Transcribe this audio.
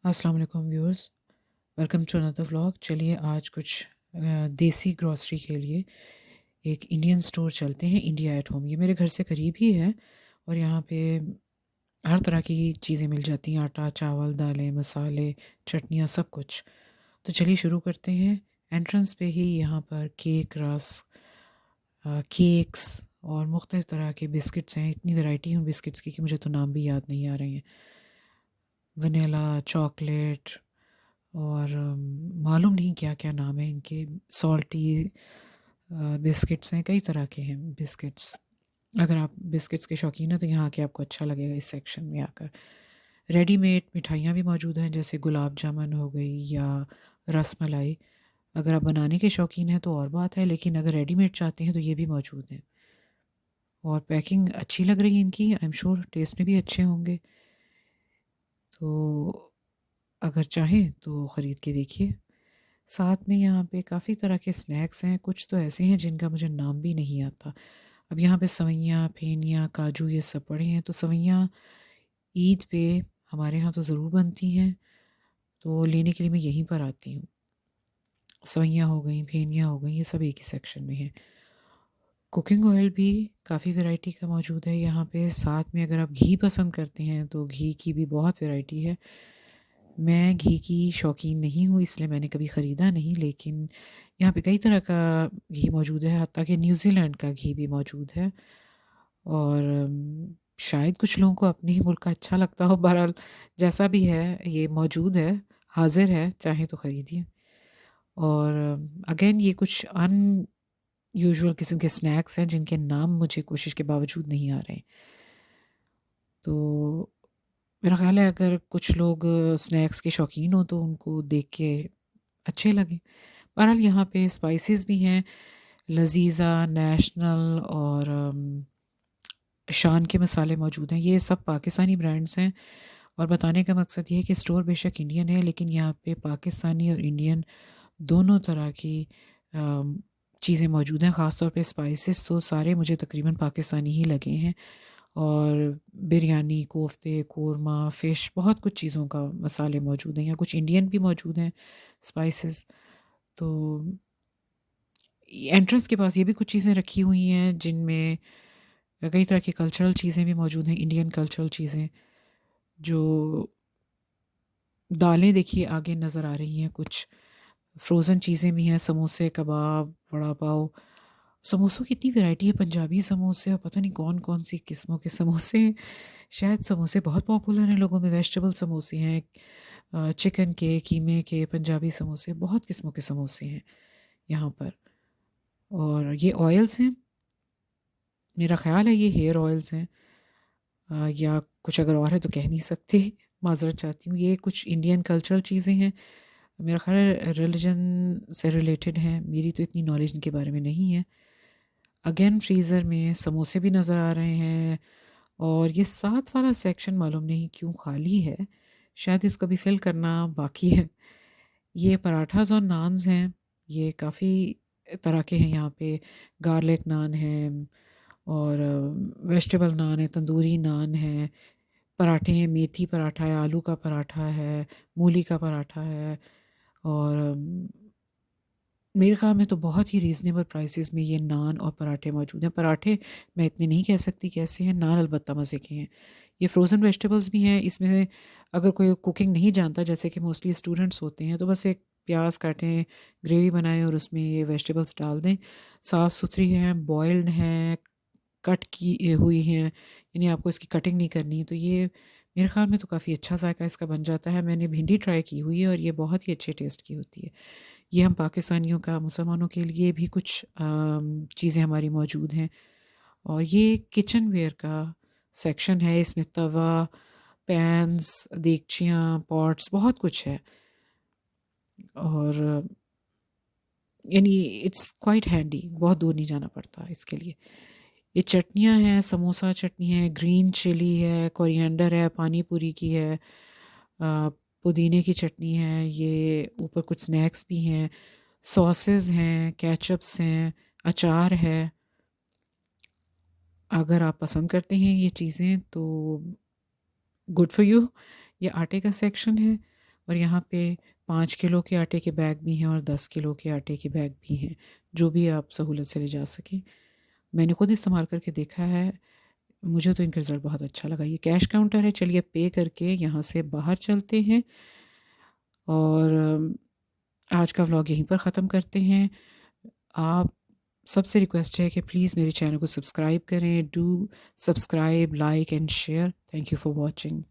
अस्सलाम वालेकुम viewers, welcome to another vlog. चलिए आज कुछ देसी ग्रॉसरी के लिए एक इंडियन स्टोर चलते हैं, इंडिया एट होम। ये मेरे घर से करीब ही है और यहाँ पे हर तरह की चीज़ें मिल जाती हैं, आटा, चावल, दालें, मसाले, चटनियाँ, सब कुछ। तो चलिए शुरू करते हैं। एंट्रेंस पे ही यहाँ पर केक, रस्क, केक्स और मुख्तलिफ़ तरह के बिस्किट्स हैं। इतनी वैरायटी है बिस्किट्स की कि मुझे तो नाम भी याद नहीं आ रहे हैं। वनीला, चॉकलेट और मालूम नहीं क्या-क्या नाम है इनके। सॉल्टी बिस्किट्स हैं, कई तरह के हैं बिस्किट्स। अगर आप बिस्किट्स के शौकीन हैं तो यहाँ आके आपको अच्छा लगेगा इस सेक्शन में आकर। रेडीमेड मिठाइयाँ भी मौजूद हैं, जैसे गुलाब जामुन हो गई या रसमलाई। अगर आप बनाने के शौकीन हैं तो और बात है, लेकिन अगर रेडीमेड चाहते हैं तो ये भी मौजूद हैं। और पैकिंग अच्छी लग रही है इनकी, आई एम श्योर टेस्ट में भी अच्छे होंगे। तो अगर चाहें तो ख़रीद के देखिए। साथ में यहाँ पे काफ़ी तरह के स्नैक्स हैं, कुछ तो ऐसे हैं जिनका मुझे नाम भी नहीं आता। अब यहाँ पे सवइयाँ, फेनिया, काजू ये सब पड़े हैं। तो सवइयाँ ईद पे हमारे यहाँ तो ज़रूर बनती हैं, तो लेने के लिए मैं यहीं पर आती हूँ। सवइयाँ हो गई, फेनिया हो गई, ये सब एक ही सेक्शन में हैं। कुकिंग ऑयल भी काफ़ी वैरायटी का मौजूद है यहाँ पे। साथ में अगर आप घी पसंद करते हैं तो घी की भी बहुत वैरायटी है। मैं घी की शौकीन नहीं हूँ, इसलिए मैंने कभी ख़रीदा नहीं, लेकिन यहाँ पे कई तरह का घी मौजूद है, हत्ता कि न्यूज़ीलैंड का घी भी मौजूद है। और शायद कुछ लोगों को अपने ही मुल्क का अच्छा लगता हो। बहरहाल जैसा भी है ये मौजूद है, हाज़िर है, चाहें तो ख़रीदिए। और अगेन ये कुछ अनयूजुअल किस्म के स्नैक्स हैं जिनके नाम मुझे कोशिश के बावजूद नहीं आ रहे हैं। तो मेरा ख़्याल है अगर कुछ लोग स्नैक्स के शौकीन हों तो उनको देख के अच्छे लगे। बहरहाल यहाँ पे स्पाइसेस भी हैं, लज़ीज़ा, नेशनल और शान के मसाले मौजूद हैं। ये सब पाकिस्तानी ब्रांड्स हैं और बताने का मकसद ये है कि स्टोर बेशक इंडियन है, लेकिन यहाँ पे पाकिस्तानी और इंडियन दोनों तरह की चीज़ें मौजूद हैं। ख़ास तौर पे स्पाइसेस तो सारे मुझे तकरीबन पाकिस्तानी ही लगे हैं। और बिरयानी, कोफ्ते, कोरमा, फ़िश, बहुत कुछ चीज़ों का मसाले मौजूद हैं। यहाँ कुछ इंडियन भी मौजूद हैं स्पाइसेस। तो एंट्रेंस के पास ये भी कुछ चीज़ें रखी हुई हैं जिनमें कई तरह की कल्चरल चीज़ें भी मौजूद हैं, इंडियन कल्चरल चीज़ें। जो दालें देखिए आगे नज़र आ रही हैं, कुछ फ्रोज़न चीज़ें भी हैं, समोसे, कबाब, वड़ा पाव। समोसों की इतनी वैरायटी है, पंजाबी समोसे और पता नहीं कौन-कौन सी किस्मों के समोसे हैं। शायद समोसे बहुत पॉपुलर हैं लोगों में, वेजिटेबल समोसे हैं, चिकन के, कीमे के, पंजाबी समोसे, बहुत किस्मों के समोसे हैं यहाँ पर। और ये ऑयल्स हैं, मेरा ख़्याल है ये हेयर ऑयल्स हैं, या कुछ अगर और है तो कह नहीं सकती, माज़रत चाहती हूँ। ये कुछ इंडियन कल्चरल चीज़ें हैं, मेरा ख़्याल है रिलिजन से रिलेटेड हैं, मेरी तो इतनी नॉलेज इनके बारे में नहीं है। अगेन फ्रीज़र में समोसे भी नज़र आ रहे हैं और ये साथ वाला सेक्शन मालूम नहीं क्यों खाली है, शायद इसको भी फिल करना बाकी है। ये पराठास और नान्स हैं, ये काफ़ी तरह के हैं यहाँ पे। गार्लिक नान है और वेजिटेबल नान है, तंदूरी नान है, पराठे हैं, मेथी पराठा है, आलू का पराठा है, मूली का पराठा है। और मेरे ख़्याल में तो बहुत ही रीज़नेबल प्राइसेस में ये नान और पराठे मौजूद हैं। पराठे मैं इतने नहीं कह सकती कैसे हैं, नान अलबत्ता मज़े के हैं। ये फ्रोज़न वेजिटेबल्स भी हैं, इसमें अगर कोई कुकिंग नहीं जानता, जैसे कि मोस्टली स्टूडेंट्स होते हैं, तो बस एक प्याज काटें, ग्रेवी बनाएँ और उसमें ये वेजिटेबल्स डाल दें। साफ़-सुथरी हैं, बॉइल्ड हैं, कट की हुई हैं, यानी आपको इसकी कटिंग नहीं करनी है। तो ये मेरे ख़्याल में तो काफ़ी अच्छा ज़ायक़ा इसका बन जाता है। मैंने भिंडी ट्राई की हुई है और ये बहुत ही अच्छे टेस्ट की होती है। ये हम पाकिस्तानियों का, मुसलमानों के लिए भी कुछ चीज़ें हमारी मौजूद हैं। और ये किचन वेयर का सेक्शन है, इसमें तवा, पैन्स, देगचियाँ, पॉट्स, बहुत कुछ है। और यानी इट्स क्वाइट हैंडी, बहुत दूर नहीं जाना पड़ता इसके लिए। ये चटनियाँ हैं, समोसा चटनी है, ग्रीन चिली है, कोरिएंडर है, पानी पूरी की है, पुदीने की चटनी है, ये ऊपर कुछ स्नैक्स भी हैं, सॉसेस हैं, केचअप्स हैं, अचार है। अगर आप पसंद करते हैं ये चीज़ें तो गुड फॉर यू। ये आटे का सेक्शन है और यहाँ पे 5 किलो के आटे के बैग भी हैं और 10 किलो के आटे के बैग भी हैं, जो भी आप सहूलत से ले जा सकें। मैंने खुद इस्तेमाल करके देखा है, मुझे तो इनका रिज़ल्ट बहुत अच्छा लगा। ये कैश काउंटर है, चलिए पे करके यहाँ से बाहर चलते हैं और आज का व्लॉग यहीं पर ख़त्म करते हैं। आप सबसे रिक्वेस्ट है कि प्लीज़ मेरे चैनल को सब्सक्राइब करें। Do subscribe, like and share. Thank you for watching.